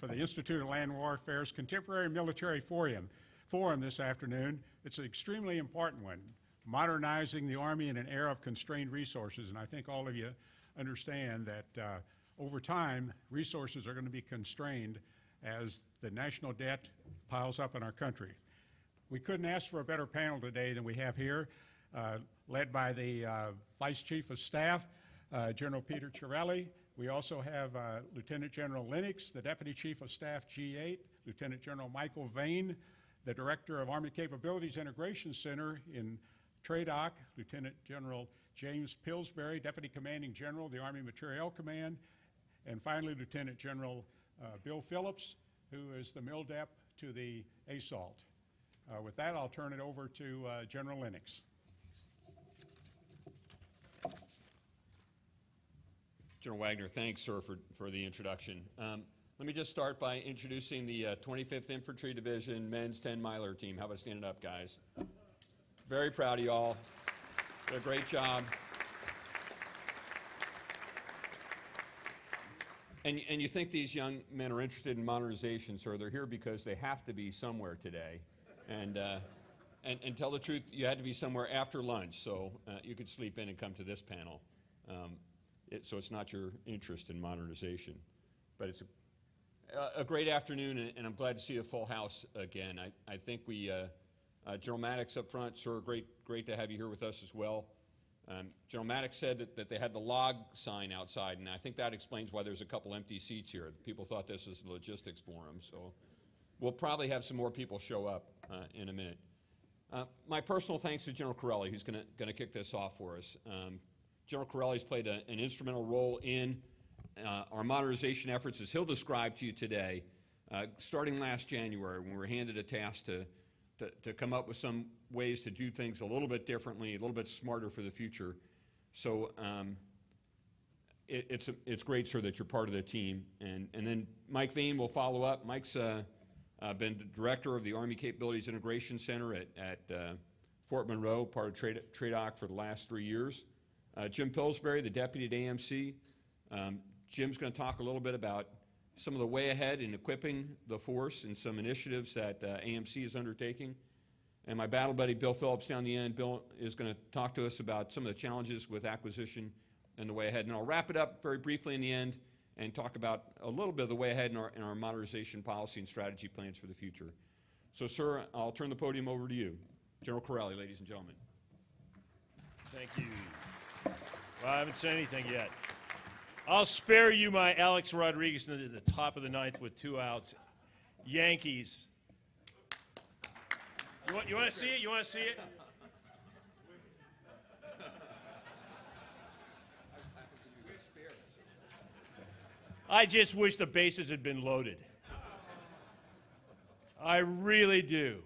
for the Institute of Land Warfare's Contemporary Military Forum this afternoon. It's an extremely important one, modernizing the Army in an era of constrained resources. And I think all of you understand that over time, resources are going to be constrained as the national debt piles up in our country. We couldn't ask for a better panel today than we have here, led by the Vice Chief of Staff, General Peter Chiarelli. We also have Lieutenant General Lennox, the Deputy Chief of Staff G8, Lieutenant General Michael Vane, the Director of Army Capabilities Integration Center in TRADOC, Lieutenant General James Pillsbury, Deputy Commanding General, the Army Materiel Command, and finally Lieutenant General Bill Phillips, who is the MILDEP to the ASALT. With that, I'll turn it over to General Lennox. General Wagner, thanks, sir, for the introduction. Let me just start by introducing the 25th Infantry Division Men's 10-Miler Team. How about standing up, guys? Very proud of y'all. Did a great job. And you think these young men are interested in modernization, sir. They're here because they have to be somewhere today. And tell the truth, you had to be somewhere after lunch, so you could sleep in and come to this panel. So it's not your interest in modernization. But it's a great afternoon, and I'm glad to see a full house again. I think we, General Maddox up front, sir, great to have you here with us as well. General Maddox said that they had the log sign outside, and I think that explains why there's a couple empty seats here. People thought this was a logistics forum, so we'll probably have some more people show up in a minute. My personal thanks to General Chiarelli, who's going to kick this off for us. General Chiarelli's played an instrumental role in our modernization efforts, as he'll describe to you today, starting last January when we were handed a task to come up with some ways to do things a little bit differently, a little bit smarter for the future. So it's great, sir, that you're part of the team. And then Mike Vane will follow up. Mike's been the director of the Army Capabilities Integration Center at Fort Monroe, part of TRADOC for the last 3 years. Jim Pillsbury, the deputy at AMC. Jim's going to talk a little bit about some of the way ahead in equipping the force and some initiatives that AMC is undertaking. And my battle buddy, Bill Phillips, down the end. Bill is going to talk to us about some of the challenges with acquisition and the way ahead. And I'll wrap it up very briefly in the end and talk about a little bit of the way ahead in our modernization policy and strategy plans for the future. So, sir, I'll turn the podium over to you. General Chiarelli, ladies and gentlemen. Thank you. Well, I haven't said anything yet. I'll spare you my Alex Rodriguez at the top of the ninth with 2 outs. Yankees. You want to see it? You want to see it? I just wish the bases had been loaded. I really do.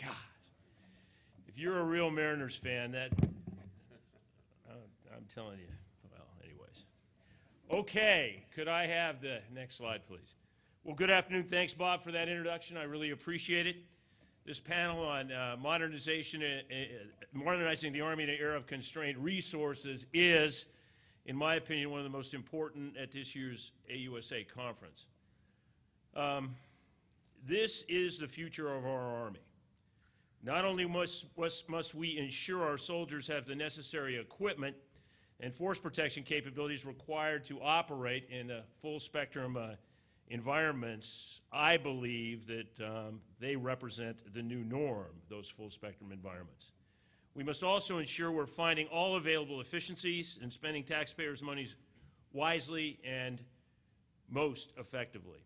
God. If you're a real Mariners fan, I'm telling you. Well, anyways. Okay, could I have the next slide, please? Well, good afternoon. Thanks, Bob, for that introduction. I really appreciate it. This panel on modernizing the Army in an era of constrained resources is, in my opinion, one of the most important at this year's AUSA conference. This is the future of our Army. Not only must we ensure our soldiers have the necessary equipment and force protection capabilities required to operate in the full spectrum environments, I believe that they represent the new norm, those full spectrum environments. We must also ensure we're finding all available efficiencies and spending taxpayers' monies wisely and most effectively.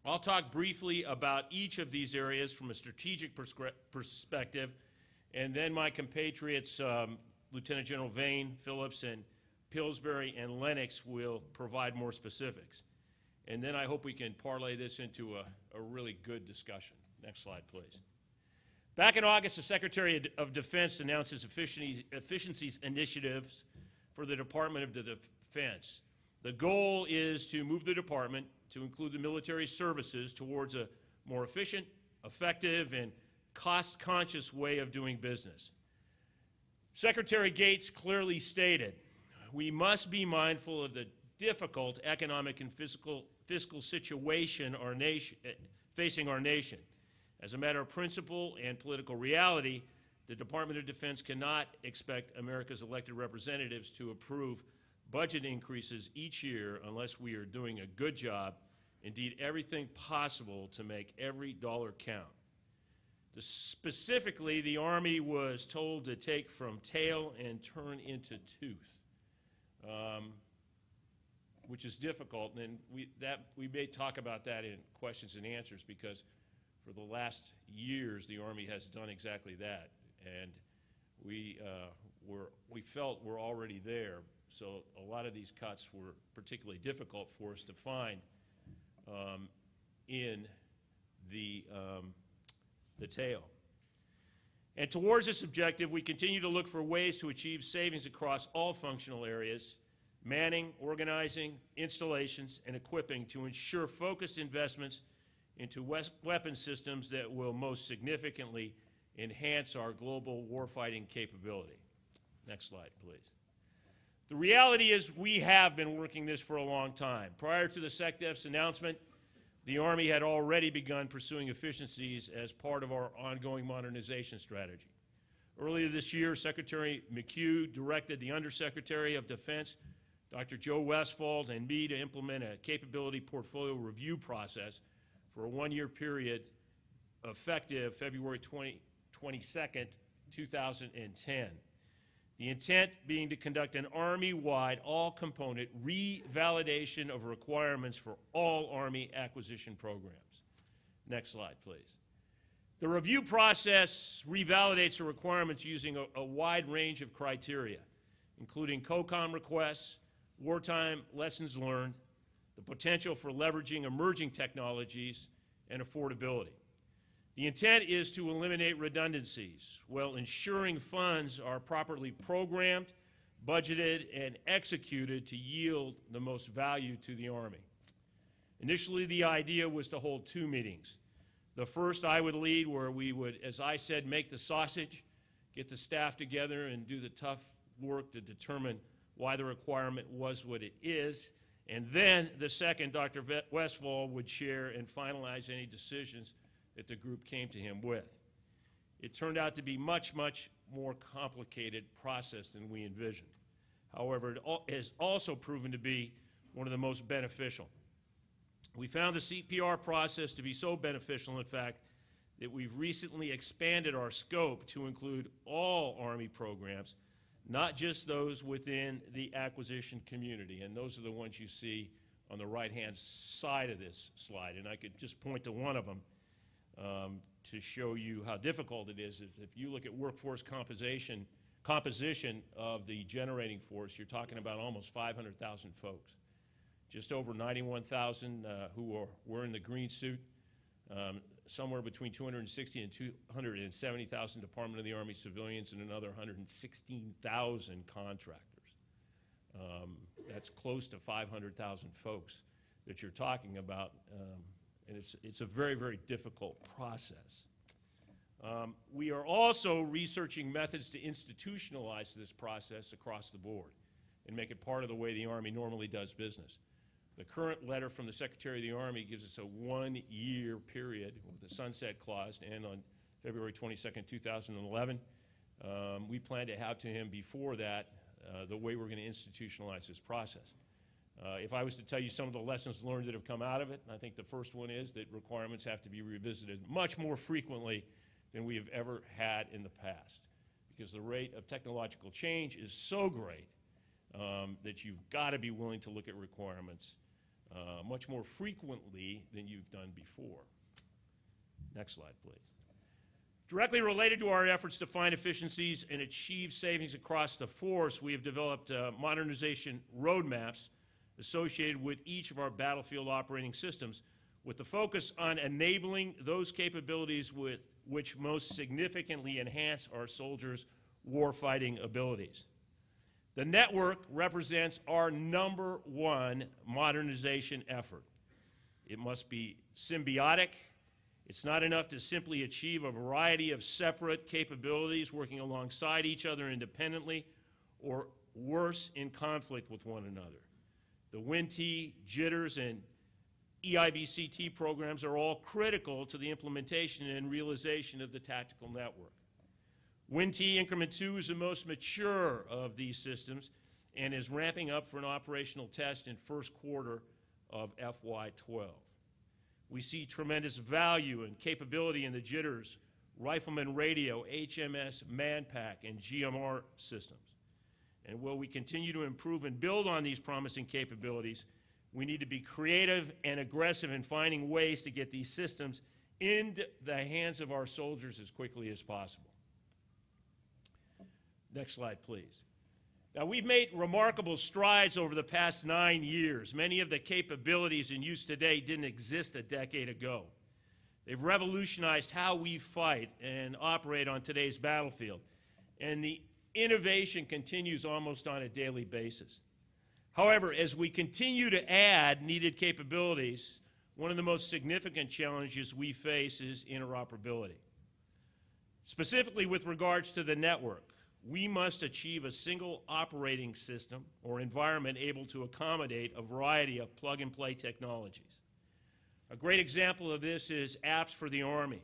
I'll talk briefly about each of these areas from a strategic perspective, and then my compatriots, Lieutenant General Vane, Phillips, and Pillsbury, and Lennox will provide more specifics. And then I hope we can parlay this into a really good discussion. Next slide, please. Back in August, the Secretary of Defense announced his efficiencies initiatives for the Department of Defense. The goal is to move the department to include the military services towards a more efficient, effective, and cost-conscious way of doing business. Secretary Gates clearly stated, we must be mindful of the difficult economic and fiscal situation facing our nation. As a matter of principle and political reality, the Department of Defense cannot expect America's elected representatives to approve budget increases each year unless we are doing a good job, indeed everything possible to make every dollar count. Specifically, the Army was told to take from tail and turn into tooth, which is difficult, and we may talk about that in questions and answers, because for the last years the Army has done exactly that, and we felt we're already there, so a lot of these cuts were particularly difficult for us to find in the tail. And towards this objective, we continue to look for ways to achieve savings across all functional areas: manning, organizing, installations, and equipping, to ensure focused investments into weapon systems that will most significantly enhance our global warfighting capability. Next slide, please. The reality is we have been working this for a long time. Prior to the SecDef's announcement, the Army had already begun pursuing efficiencies as part of our ongoing modernization strategy. Earlier this year, Secretary McHugh directed the Undersecretary of Defense, Dr. Joe Westfall, and me to implement a capability portfolio review process for a one-year period effective February 22nd, 2010. The intent being to conduct an Army-wide, all-component revalidation of requirements for all Army acquisition programs. Next slide, please. The review process revalidates the requirements using a wide range of criteria, including COCOM requests, wartime lessons learned, the potential for leveraging emerging technologies, and affordability. The intent is to eliminate redundancies while ensuring funds are properly programmed, budgeted, and executed to yield the most value to the Army. Initially, the idea was to hold 2 meetings. The first I would lead, where we would, as I said, make the sausage, get the staff together and do the tough work to determine why the requirement was what it is. And then the second, Dr. Westfall would share and finalize any decisions that the group came to him with. It turned out to be much, much more complicated process than we envisioned. However, it has also proven to be one of the most beneficial. We found the CPR process to be so beneficial, in fact, that we've recently expanded our scope to include all Army programs, not just those within the acquisition community. And those are the ones you see on the right-hand side of this slide. And I could just point to one of them to show you how difficult it is. If you look at workforce composition of the generating force, you're talking about almost 500,000 folks. Just over 91,000 who are wearing the green suit, somewhere between 260 and 270,000 Department of the Army civilians, and another 116,000 contractors. That's close to 500,000 folks that you're talking about, and it's a very, very difficult process. We are also researching methods to institutionalize this process across the board and make it part of the way the Army normally does business. The current letter from the Secretary of the Army gives us a 1-year period with a sunset clause to end on February 22nd, 2011. We plan to have to him before that the way we're going to institutionalize this process. If I was to tell you some of the lessons learned that have come out of it, I think the first one is that requirements have to be revisited much more frequently than we have ever had in the past, because the rate of technological change is so great that you've got to be willing to look at requirements much more frequently than you've done before. Next slide, please. Directly related to our efforts to find efficiencies and achieve savings across the force, we have developed modernization roadmaps associated with each of our battlefield operating systems, with the focus on enabling those capabilities which most significantly enhance our soldiers' warfighting abilities. The network represents our #1 modernization effort. It must be symbiotic. It's not enough to simply achieve a variety of separate capabilities working alongside each other independently, or worse, in conflict with one another. The WIN-T, JITRS, and EIBCT programs are all critical to the implementation and realization of the tactical network. WIN-T Increment 2 is the most mature of these systems and is ramping up for an operational test in first quarter of FY12. We see tremendous value and capability in the JITRS, Rifleman Radio, HMS Manpack, and GMR systems. And while we continue to improve and build on these promising capabilities, we need to be creative and aggressive in finding ways to get these systems into the hands of our soldiers as quickly as possible. Next slide, please. Now, we've made remarkable strides over the past 9 years. Many of the capabilities in use today didn't exist a decade ago. They've revolutionized how we fight and operate on today's battlefield. And the innovation continues almost on a daily basis. However, as we continue to add needed capabilities, one of the most significant challenges we face is interoperability. Specifically with regards to the network, we must achieve a single operating system or environment able to accommodate a variety of plug-and-play technologies. A great example of this is apps for the Army.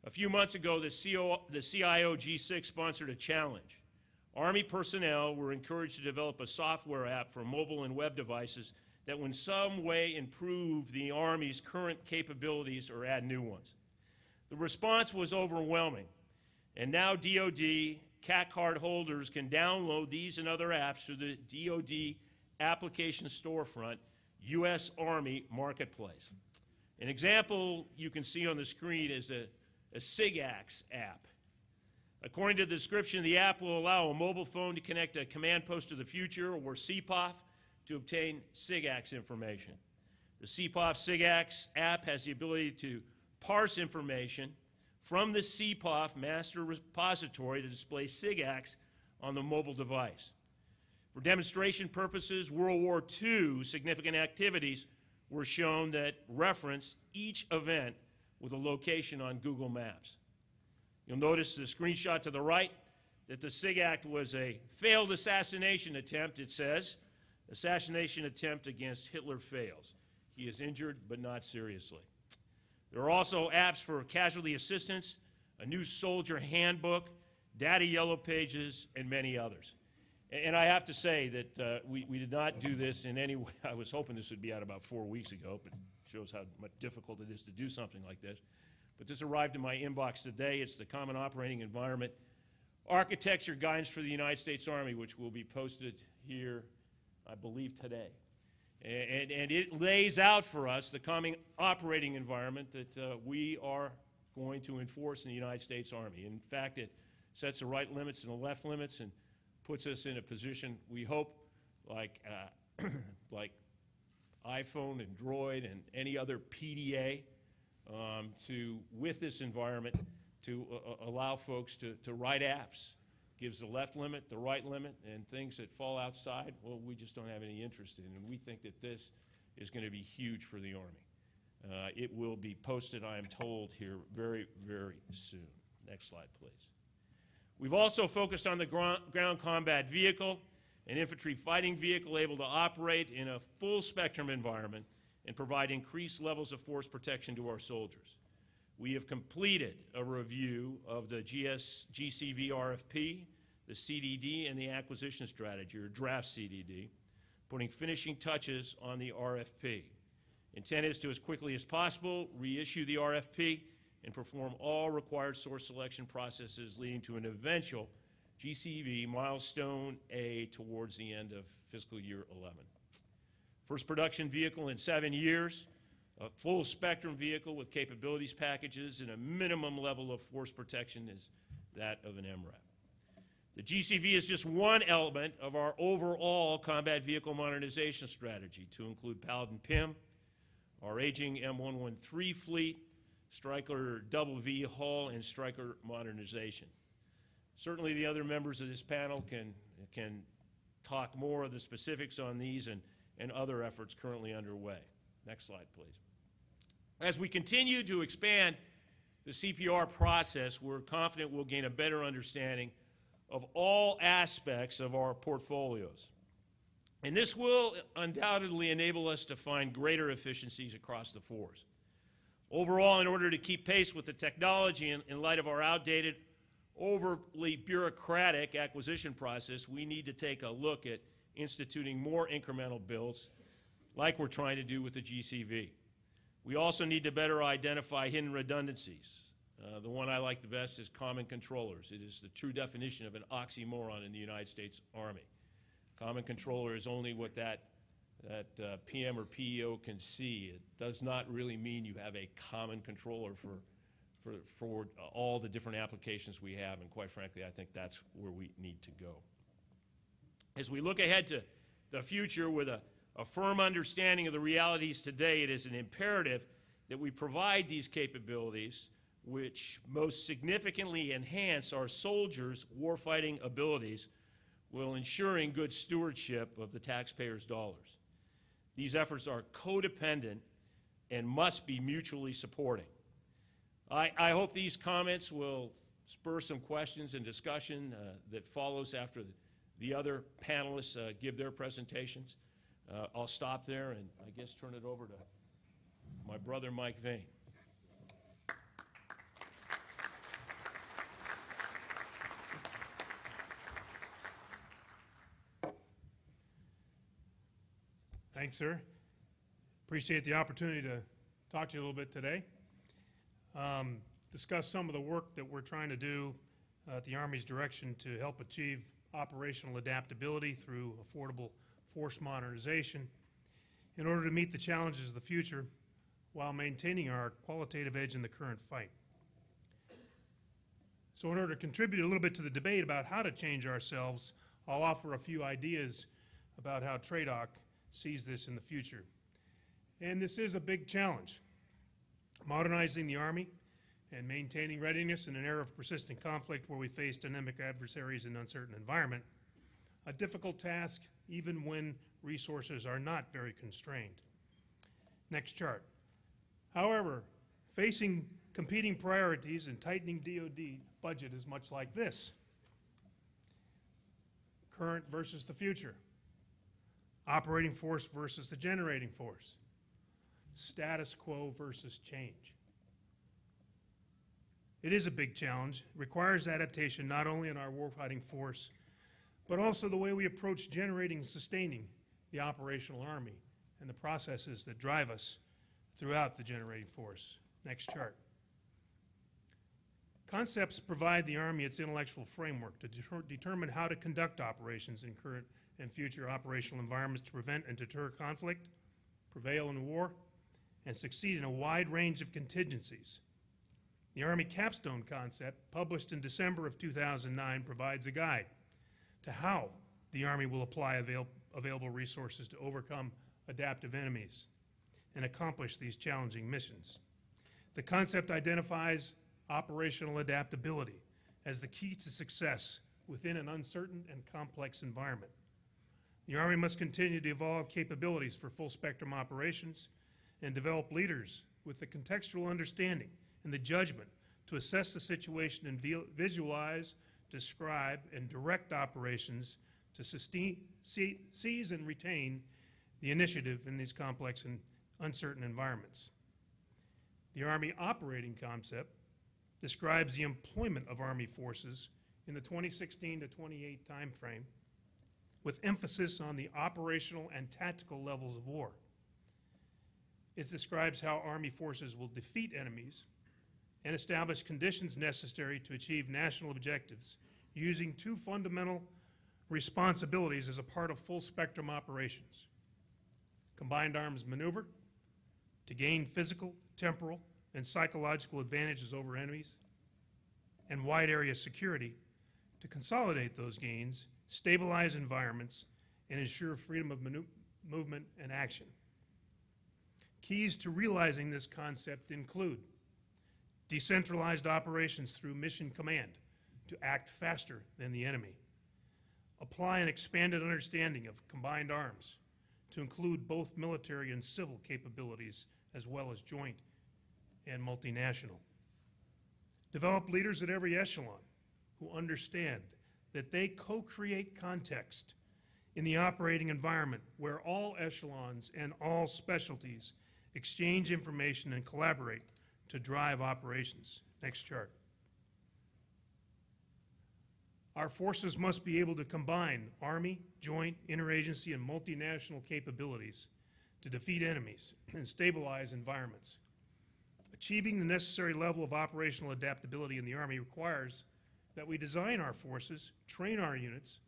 A few months ago, the CIO G6 sponsored a challenge. Army personnel were encouraged to develop a software app for mobile and web devices that would in some way improve the Army's current capabilities or add new ones. The response was overwhelming, and now DoD CAT card holders can download these and other apps through the DoD application storefront, U.S. Army Marketplace. An example you can see on the screen is a SIGAX app. According to the description, the app will allow a mobile phone to connect a command post to the future or CPOF to obtain SIGAX information. The CPOF SIGAX app has the ability to parse information from the CPOF master repository to display SIGAX on the mobile device. For demonstration purposes, World War II significant activities were shown that reference each event with a location on Google Maps. You'll notice the screenshot to the right that the SIGAX was a failed assassination attempt. It says, assassination attempt against Hitler fails. He is injured, but not seriously. There are also apps for casualty assistance, a new soldier handbook, data yellow pages, and many others. And I have to say that we did not do this in any way. I was hoping this would be out about 4 weeks ago, but it shows how much difficult it is to do something like this. But this arrived in my inbox today. It's the Common Operating Environment Architecture Guidance for the United States Army, which will be posted here, I believe, today. And it lays out for us the common operating environment that we are going to enforce in the United States Army. In fact, it sets the right limits and the left limits and puts us in a position, we hope, like iPhone and Droid and any other PDA, with this environment, to allow folks to write apps. Gives the left limit, the right limit, and things that fall outside, well, we just don't have any interest in. And we think that this is going to be huge for the Army. It will be posted, I am told, here very, very soon. Next slide, please. We've also focused on the ground combat vehicle, an infantry fighting vehicle able to operate in a full spectrum environment and provide increased levels of force protection to our soldiers. We have completed a review of the GCV RFP, the CDD, and the acquisition strategy, or draft CDD, putting finishing touches on the RFP. Intent is to, as quickly as possible, reissue the RFP and perform all required source selection processes leading to an eventual GCV Milestone A towards the end of fiscal year 11. First production vehicle in 7 years, a full spectrum vehicle with capabilities packages and a minimum level of force protection is that of an MRAP. The GCV is just one element of our overall combat vehicle modernization strategy to include Paladin PIM, our aging M113 fleet, Stryker WV hull, and Stryker modernization. Certainly the other members of this panel can talk more of the specifics on these and other efforts currently underway. Next slide, please. As we continue to expand the CPR process, we're confident we'll gain a better understanding of all aspects of our portfolios. And this will undoubtedly enable us to find greater efficiencies across the force. Overall, in order to keep pace with the technology in light of our outdated, overly bureaucratic acquisition process, we need to take a look at instituting more incremental builds like we're trying to do with the GCV. We also need to better identify hidden redundancies. The one I like the best is common controllers. It is the true definition of an oxymoron in the United States Army. Common controller is only what that PM or PEO can see. It does not really mean you have a common controller for all the different applications we have, and quite frankly, I think that's where we need to go. As we look ahead to the future with a firm understanding of the realities today, it is an imperative that we provide these capabilities which most significantly enhance our soldiers' warfighting abilities while ensuring good stewardship of the taxpayers' dollars. These efforts are codependent and must be mutually supporting. I hope these comments will spur some questions and discussion that follows after the other panelists give their presentations. I'll stop there and I guess turn it over to my brother Mike Vane. Thanks, sir. Appreciate the opportunity to talk to you a little bit today. Discuss some of the work that we're trying to do at the Army's direction to help achieve operational adaptability through affordable force modernization in order to meet the challenges of the future while maintaining our qualitative edge in the current fight. So in order to contribute a little bit to the debate about how to change ourselves, I'll offer a few ideas about how TRADOC sees this in the future. And this is a big challenge. Modernizing the Army and maintaining readiness in an era of persistent conflict where we face dynamic adversaries in an uncertain environment, a difficult task even when resources are not very constrained. Next chart. However, facing competing priorities and tightening DoD budget is much like this. Current versus the future. Operating force versus the generating force. Status quo versus change. It is a big challenge. It requires adaptation not only in our warfighting force, but also the way we approach generating and sustaining the operational Army and the processes that drive us throughout the generating force. Next chart. Concepts provide the Army its intellectual framework to determine how to conduct operations in current and future operational environments to prevent and deter conflict, prevail in war, and succeed in a wide range of contingencies. The Army Capstone concept, published in December of 2009, provides a guide to how the Army will apply available resources to overcome adaptive enemies and accomplish these challenging missions. The concept identifies operational adaptability as the key to success within an uncertain and complex environment. The Army must continue to evolve capabilities for full-spectrum operations and develop leaders with the contextual understanding and the judgment to assess the situation and visualize, describe, and direct operations to seize and retain the initiative in these complex and uncertain environments. The Army operating concept describes the employment of Army forces in the 2016 to 28 timeframe with emphasis on the operational and tactical levels of war. It describes how Army forces will defeat enemies and establish conditions necessary to achieve national objectives using two fundamental responsibilities as a part of full-spectrum operations. Combined arms maneuver to gain physical, temporal, and psychological advantages over enemies, and wide area security to consolidate those gains, stabilize environments, and ensure freedom of movement and action. Keys to realizing this concept include decentralized operations through mission command to act faster than the enemy. Apply an expanded understanding of combined arms to include both military and civil capabilities as well as joint and multinational. Develop leaders at every echelon who understand that they co-create context in the operating environment where all echelons and all specialties exchange information and collaborate to drive operations. Next chart. Our forces must be able to combine Army, joint, interagency, and multinational capabilities to defeat enemies and stabilize environments. Achieving the necessary level of operational adaptability in the Army requires that we design our forces, train our units,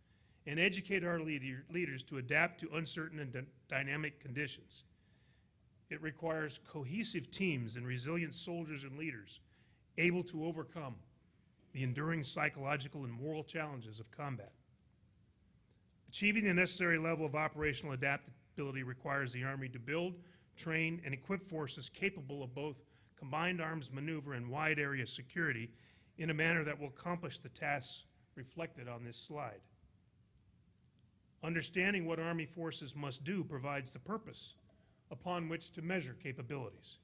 and educate our leaders to adapt to uncertain and dynamic conditions. It requires cohesive teams and resilient soldiers and leaders able to overcome the enduring psychological and moral challenges of combat. Achieving the necessary level of operational adaptability requires the Army to build, train, and equip forces capable of both combined arms maneuver and wide area security in a manner that will accomplish the tasks reflected on this slide. Understanding what Army forces must do provides the purpose upon which to measure capabilities.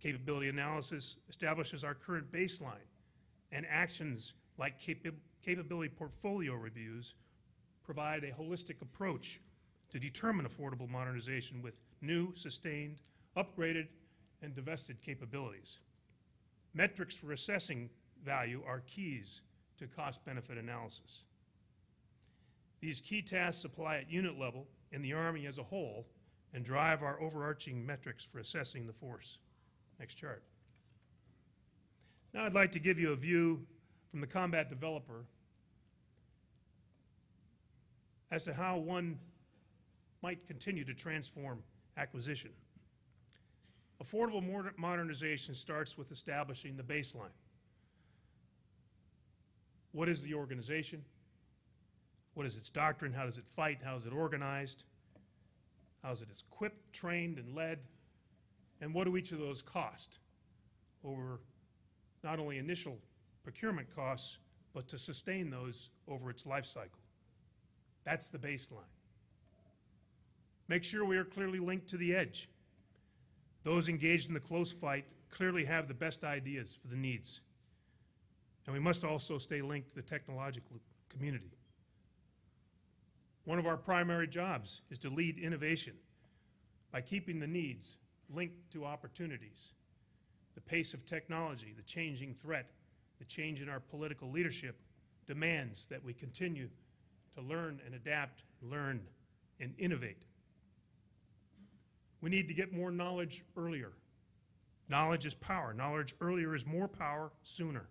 Capability analysis establishes our current baseline, and actions like capability portfolio reviews provide a holistic approach to determine affordable modernization with new, sustained, upgraded, and divested capabilities. Metrics for assessing value are keys to cost-benefit analysis. These key tasks apply at unit level in the Army as a whole and drive our overarching metrics for assessing the force. Next chart. Now I'd like to give you a view from the combat developer as to how one might continue to transform acquisition. Affordable modernization starts with establishing the baseline. What is the organization? What is its doctrine? How does it fight? How is it organized? How is it equipped, trained, and led? And what do each of those cost over not only initial procurement costs, but to sustain those over its life cycle? That's the baseline. Make sure we are clearly linked to the edge. Those engaged in the close fight clearly have the best ideas for the needs. And we must also stay linked to the technological community. One of our primary jobs is to lead innovation by keeping the needs linked to opportunities. The pace of technology, the changing threat, the change in our political leadership demands that we continue to learn and adapt, learn and innovate. We need to get more knowledge earlier. Knowledge is power. Knowledge earlier is more power sooner.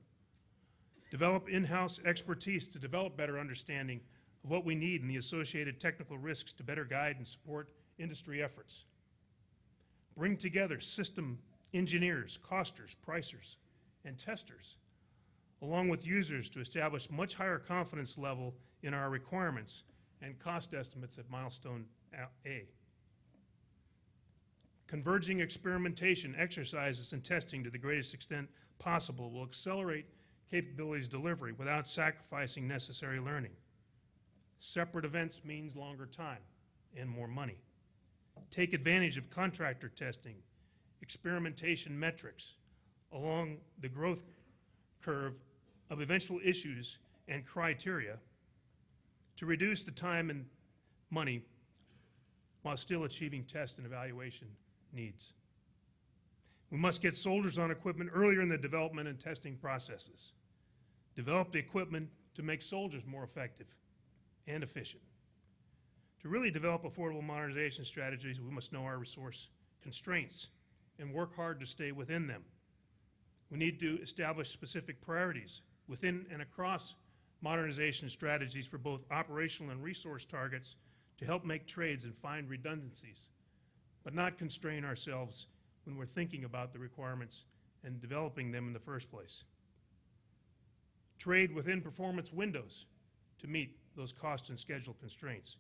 Develop in-house expertise to develop better understanding of what we need and the associated technical risks to better guide and support industry efforts. Bring together system engineers, costers, pricers, and testers, along with users to establish much higher confidence level in our requirements and cost estimates at milestone A. Converging experimentation, exercises, and testing to the greatest extent possible will accelerate capabilities delivery without sacrificing necessary learning. Separate events means longer time and more money. Take advantage of contractor testing, experimentation metrics along the growth curve of eventual issues and criteria to reduce the time and money while still achieving test and evaluation needs. We must get soldiers on equipment earlier in the development and testing processes. Develop the equipment to make soldiers more effective and efficient. To really develop affordable modernization strategies, we must know our resource constraints and work hard to stay within them. We need to establish specific priorities within and across modernization strategies for both operational and resource targets to help make trades and find redundancies, but not constrain ourselves when we're thinking about the requirements and developing them in the first place. Trade within performance windows to meet those cost and schedule constraints.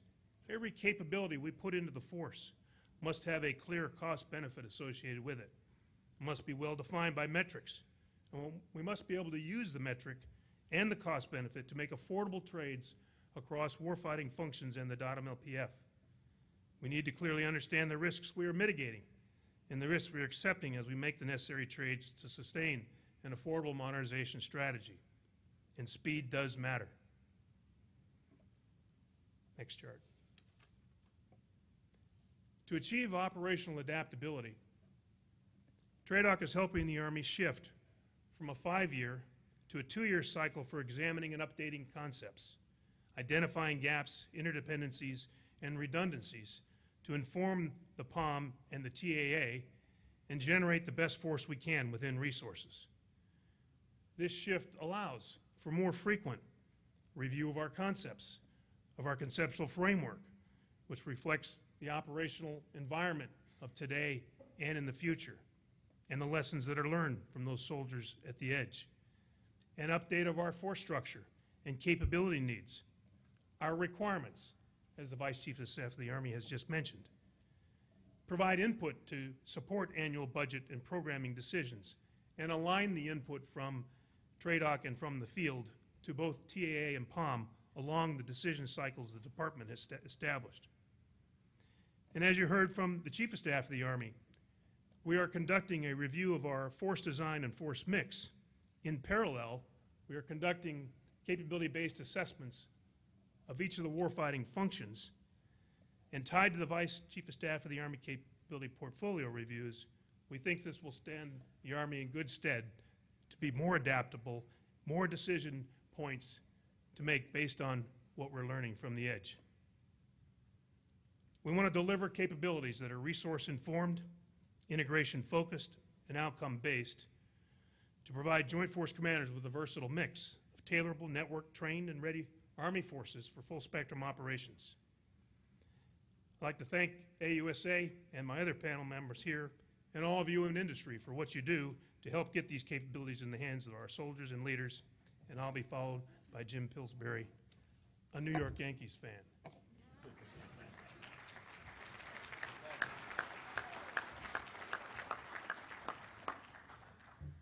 Every capability we put into the force must have a clear cost benefit associated with it. It must be well defined by metrics. And we must be able to use the metric and the cost benefit to make affordable trades across warfighting functions and the DOTM LPF. We need to clearly understand the risks we are mitigating and the risks we are accepting as we make the necessary trades to sustain an affordable modernization strategy. And speed does matter. Next chart. To achieve operational adaptability, TRADOC is helping the Army shift from a 5-year to a 2-year cycle for examining and updating concepts, identifying gaps, interdependencies, and redundancies to inform the POM and the TAA and generate the best force we can within resources. This shift allows for more frequent review of our concepts, of our conceptual framework, which reflects the operational environment of today and in the future, and the lessons that are learned from those soldiers at the edge. An update of our force structure and capability needs, our requirements, as the Vice Chief of Staff of the Army has just mentioned. Provide input to support annual budget and programming decisions, and align the input from TRADOC and from the field to both TAA and POM along the decision cycles the department has established. And as you heard from the Chief of Staff of the Army, we are conducting a review of our force design and force mix. In parallel, we are conducting capability-based assessments of each of the warfighting functions, and tied to the Vice Chief of Staff of the Army capability portfolio reviews, we think this will stand the Army in good stead to be more adaptable, more decision points to make based on what we're learning from the edge. We want to deliver capabilities that are resource-informed, integration-focused, and outcome-based to provide Joint Force Commanders with a versatile mix of tailorable, network-trained, and ready Army forces for full-spectrum operations. I'd like to thank AUSA and my other panel members here and all of you in industry for what you do to help get these capabilities in the hands of our soldiers and leaders, and I'll be followed by Jim Pillsbury, a New York Yankees fan.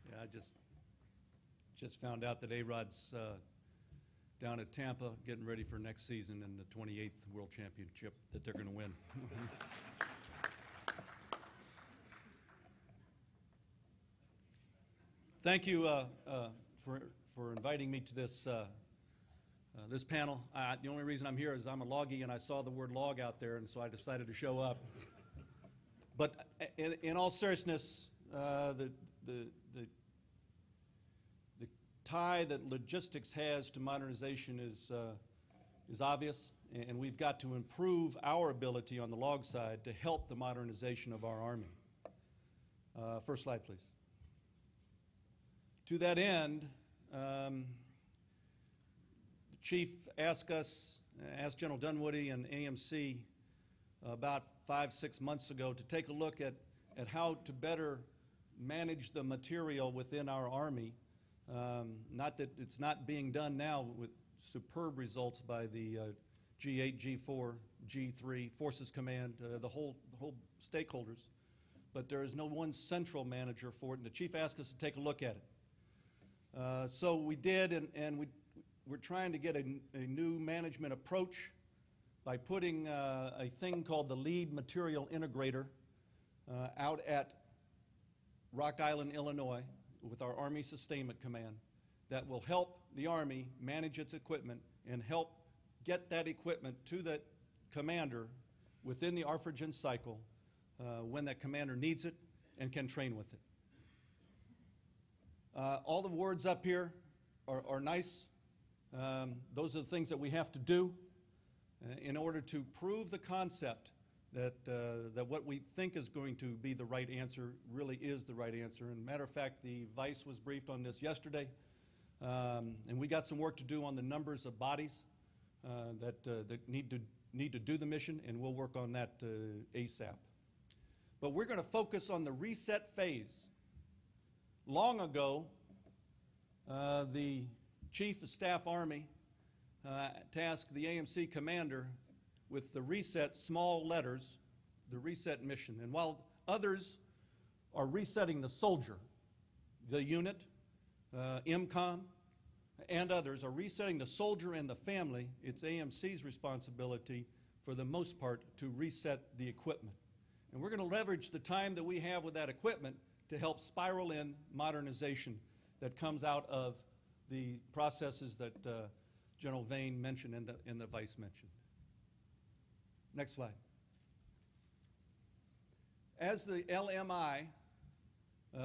Yeah, I just found out that A-Rod's down at Tampa getting ready for next season and the 28th World Championship that they're going to win. Thank you for inviting me to this this panel. The only reason I'm here is I'm a loggie and I saw the word log out there, and so I decided to show up. But in all seriousness, the tie that logistics has to modernization is obvious, and we've got to improve our ability on the log side to help the modernization of our Army. First slide, please. To that end, the Chief asked General Dunwoody and AMC about 5-6 months ago to take a look at how to better manage the material within our Army. Not that it's not being done now with superb results by the G8, G4, G3, Forces Command, the whole stakeholders, but there is no one central manager for it, and the Chief asked us to take a look at it. So we did, and we're trying to get a new management approach by putting a thing called the Lead Material Integrator out at Rock Island, Illinois, with our Army Sustainment Command that will help the Army manage its equipment and help get that equipment to the commander within the ARFRGEN cycle when that commander needs it and can train with it. All the words up here are nice. Those are the things that we have to do in order to prove the concept that what we think is going to be the right answer really is the right answer. And matter of fact, the Vice was briefed on this yesterday, and we got some work to do on the numbers of bodies that need to do the mission, and we'll work on that ASAP. But we're going to focus on the reset phase. Long ago, the Chief of Staff Army tasked the AMC commander with the reset small letters, the reset mission. And while others are resetting the soldier, the unit, MCOM, and others are resetting the soldier and the family, it's AMC's responsibility for the most part to reset the equipment. And we're going to leverage the time that we have with that equipment to help spiral in modernization that comes out of the processes that General Vane mentioned and the Vice mentioned. Next slide. As the LMI,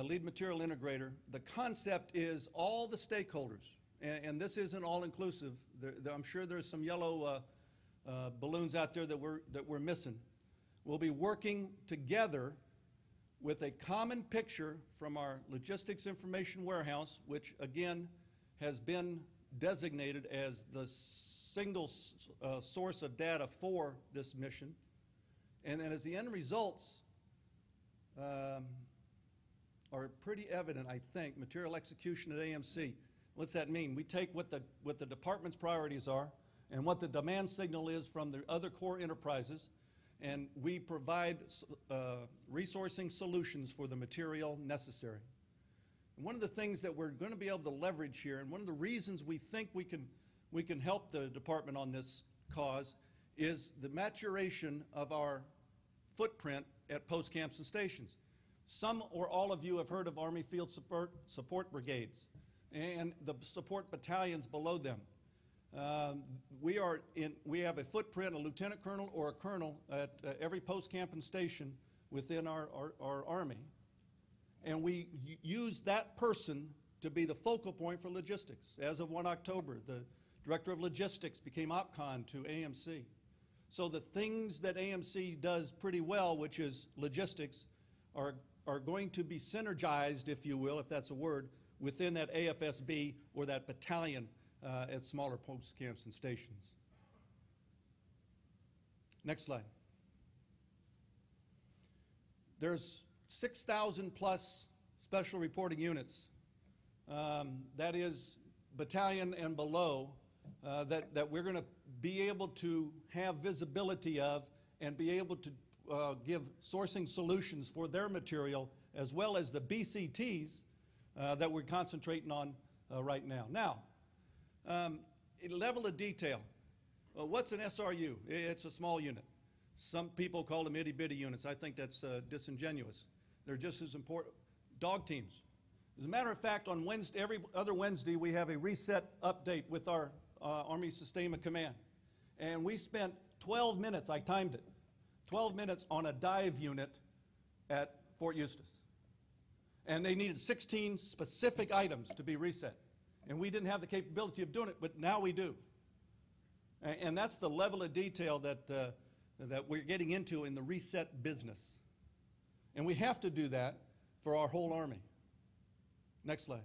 lead material integrator, the concept is all the stakeholders, and this isn't all-inclusive. I'm sure there's some yellow balloons out there that we're missing. We'll be working together with a common picture from our logistics information warehouse, which again has been designated as the single source of data for this mission. And as the end results are pretty evident, I think, material execution at AMC. What's that mean? We take what the department's priorities are and what the demand signal is from the other core enterprises, and we provide resourcing solutions for the material necessary. And one of the things that we're going to be able to leverage here, and one of the reasons we think we can help the department on this cause, is the maturation of our footprint at post camps and stations. Some or all of you have heard of Army Field Support Brigades and the support battalions below them. We have a footprint, a lieutenant colonel or a colonel at every post camp and station within our Army. And we use that person to be the focal point for logistics. As of 1 October, the Director of Logistics became OpCon to AMC. So the things that AMC does pretty well, which is logistics, are going to be synergized, if you will, if that's a word, within that AFSB or that battalion at smaller post camps and stations. Next slide. There's 6,000 plus special reporting units, that is battalion and below, that we're going to be able to have visibility of and be able to give sourcing solutions for their material, as well as the BCTs that we're concentrating on right now. Now, level of detail. What's an SRU? It's a small unit. Some people call them itty-bitty units. I think that's disingenuous. They're just as important. Dog teams. As a matter of fact, on Wednesday, every other Wednesday, we have a reset update with our Army Sustainment Command. And we spent 12 minutes, I timed it, 12 minutes on a dive unit at Fort Eustis. And they needed 16 specific items to be reset. And we didn't have the capability of doing it, but now we do. And that's the level of detail that we're getting into in the reset business. And we have to do that for our whole Army. Next slide.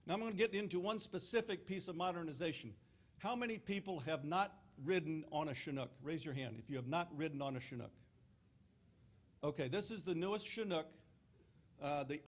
Now I'm going to get into one specific piece of modernization. How many people have not ridden on a Chinook? Raise your hand if you have not ridden on a Chinook. Okay, this is the newest Chinook. The